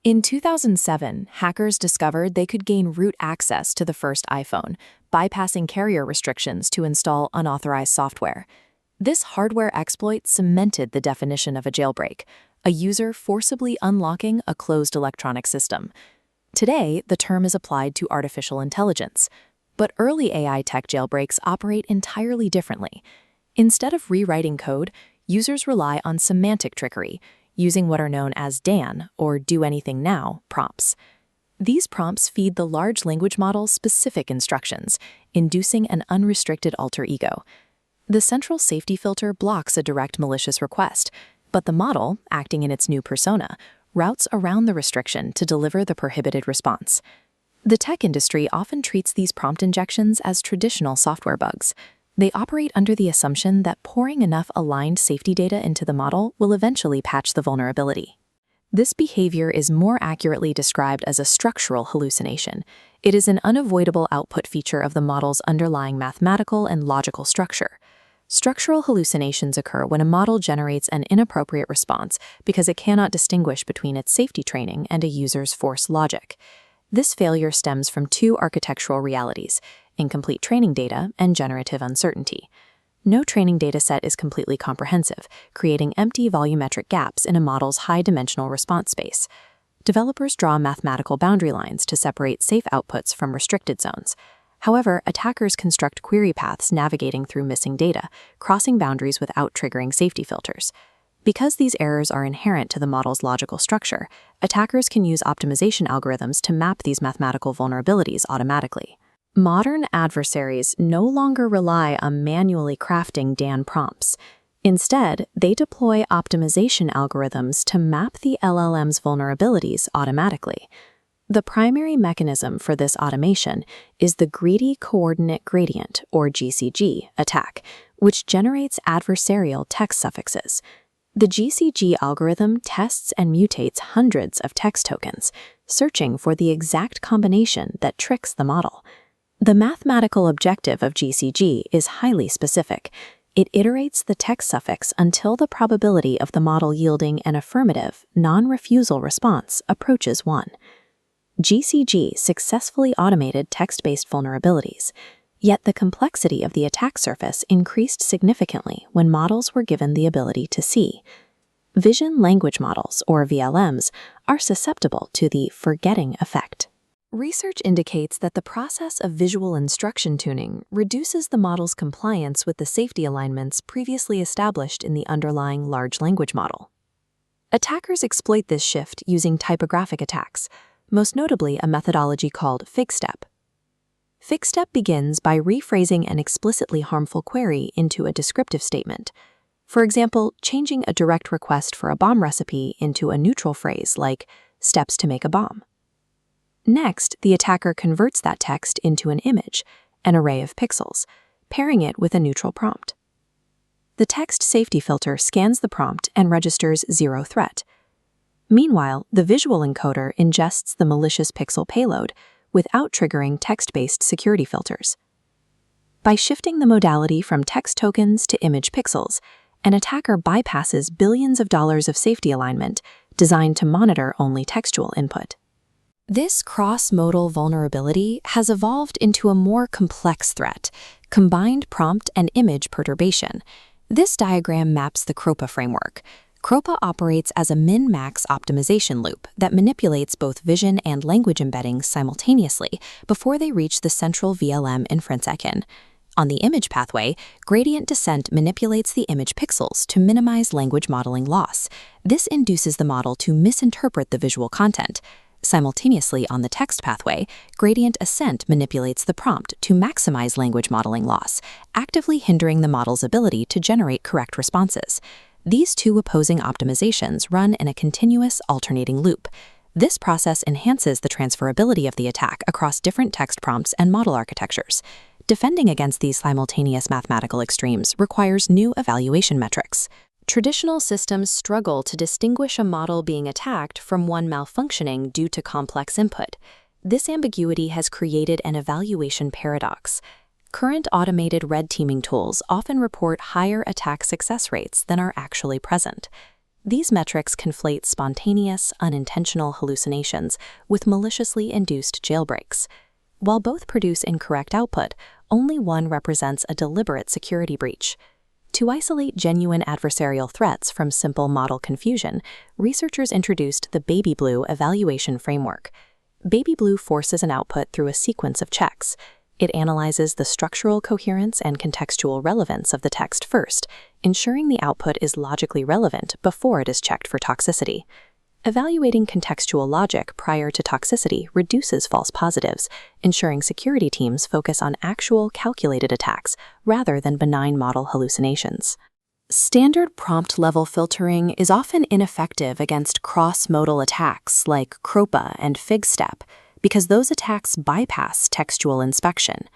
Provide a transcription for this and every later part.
In 2007, hackers discovered they could gain root access to the first iPhone, bypassing carrier restrictions to install unauthorized software. This hardware exploit cemented the definition of a jailbreak, a user forcibly unlocking a closed electronic system. Today, the term is applied to artificial intelligence, but early AI tech jailbreaks operate entirely differently. Instead of rewriting code, users rely on semantic trickery, using what are known as DAN, or Do Anything Now, prompts. These prompts feed the large language model specific instructions, inducing an unrestricted alter ego. The central safety filter blocks a direct malicious request, but the model, acting in its new persona, routes around the restriction to deliver the prohibited response. The tech industry often treats these prompt injections as traditional software bugs. They operate under the assumption that pouring enough aligned safety data into the model will eventually patch the vulnerability. This behavior is more accurately described as a structural hallucination. It is an unavoidable output feature of the model's underlying mathematical and logical structure. Structural hallucinations occur when a model generates an inappropriate response because it cannot distinguish between its safety training and a user's forced logic. This failure stems from two architectural realities: incomplete training data and generative uncertainty. No training dataset is completely comprehensive, creating empty volumetric gaps in a model's high-dimensional response space. Developers draw mathematical boundary lines to separate safe outputs from restricted zones. However, attackers construct query paths navigating through missing data, crossing boundaries without triggering safety filters. Because these errors are inherent to the model's logical structure, attackers can use optimization algorithms to map these mathematical vulnerabilities automatically. Modern adversaries no longer rely on manually crafting DAN prompts. Instead, they deploy optimization algorithms to map the LLM's vulnerabilities automatically. The primary mechanism for this automation is the greedy coordinate gradient, or GCG, attack, which generates adversarial text suffixes. The GCG algorithm tests and mutates hundreds of text tokens, searching for the exact combination that tricks the model. The mathematical objective of GCG is highly specific. It iterates the text suffix until the probability of the model yielding an affirmative, non-refusal response approaches 1. GCG successfully automated text-based vulnerabilities, yet the complexity of the attack surface increased significantly when models were given the ability to see. Vision language models, or VLMs, are susceptible to the forgetting effect. Research indicates that the process of visual instruction tuning reduces the model's compliance with the safety alignments previously established in the underlying large language model. Attackers exploit this shift using typographic attacks, most notably a methodology called fig-step. Fig-step begins by rephrasing an explicitly harmful query into a descriptive statement. For example, changing a direct request for a bomb recipe into a neutral phrase like "steps to make a bomb." Next, the attacker converts that text into an image, an array of pixels, pairing it with a neutral prompt. The text safety filter scans the prompt and registers 0 threat. Meanwhile, the visual encoder ingests the malicious pixel payload without triggering text-based security filters. By shifting the modality from text tokens to image pixels, an attacker bypasses billions of dollars of safety alignment designed to monitor only textual input. This cross-modal vulnerability has evolved into a more complex threat: combined prompt and image perturbation. This diagram maps the CROPA framework. CROPA operates as a min-max optimization loop that manipulates both vision and language embeddings simultaneously before they reach the central VLM inference engine. On the image pathway, gradient descent manipulates the image pixels to minimize language modeling loss. This induces the model to misinterpret the visual content. Simultaneously, on the text pathway, gradient ascent manipulates the prompt to maximize language modeling loss, actively hindering the model's ability to generate correct responses. These two opposing optimizations run in a continuous, alternating loop. This process enhances the transferability of the attack across different text prompts and model architectures. Defending against these simultaneous mathematical extremes requires new evaluation metrics. Traditional systems struggle to distinguish a model being attacked from one malfunctioning due to complex input. This ambiguity has created an evaluation paradox. Current automated red teaming tools often report higher attack success rates than are actually present. These metrics conflate spontaneous, unintentional hallucinations with maliciously induced jailbreaks. While both produce incorrect output, only one represents a deliberate security breach. To isolate genuine adversarial threats from simple model confusion, researchers introduced the Baby Blue evaluation framework. Baby Blue forces an output through a sequence of checks. It analyzes the structural coherence and contextual relevance of the text first, ensuring the output is logically relevant before it is checked for toxicity. Evaluating contextual logic prior to toxicity reduces false positives, ensuring security teams focus on actual calculated attacks rather than benign model hallucinations. Standard prompt-level filtering is often ineffective against cross-modal attacks like CROPA and FigStep because those attacks bypass textual inspection.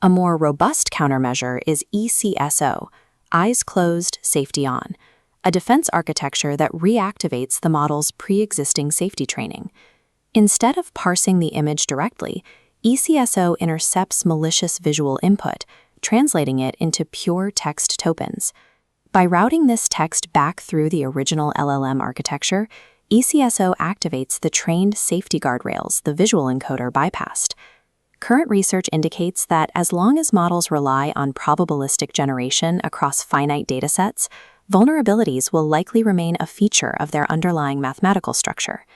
A more robust countermeasure is ECSO, eyes closed, safety on, a defense architecture that reactivates the model's pre-existing safety training. Instead of parsing the image directly, ECSO intercepts malicious visual input, translating it into pure text tokens. By routing this text back through the original LLM architecture, ECSO activates the trained safety guardrails the visual encoder bypassed. Current research indicates that as long as models rely on probabilistic generation across finite datasets, vulnerabilities will likely remain a feature of their underlying mathematical structure.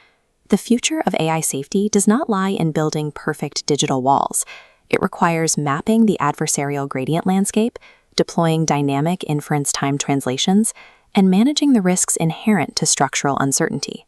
The future of AI safety does not lie in building perfect digital walls. It requires mapping the adversarial gradient landscape, deploying dynamic inference time translations, and managing the risks inherent to structural uncertainty.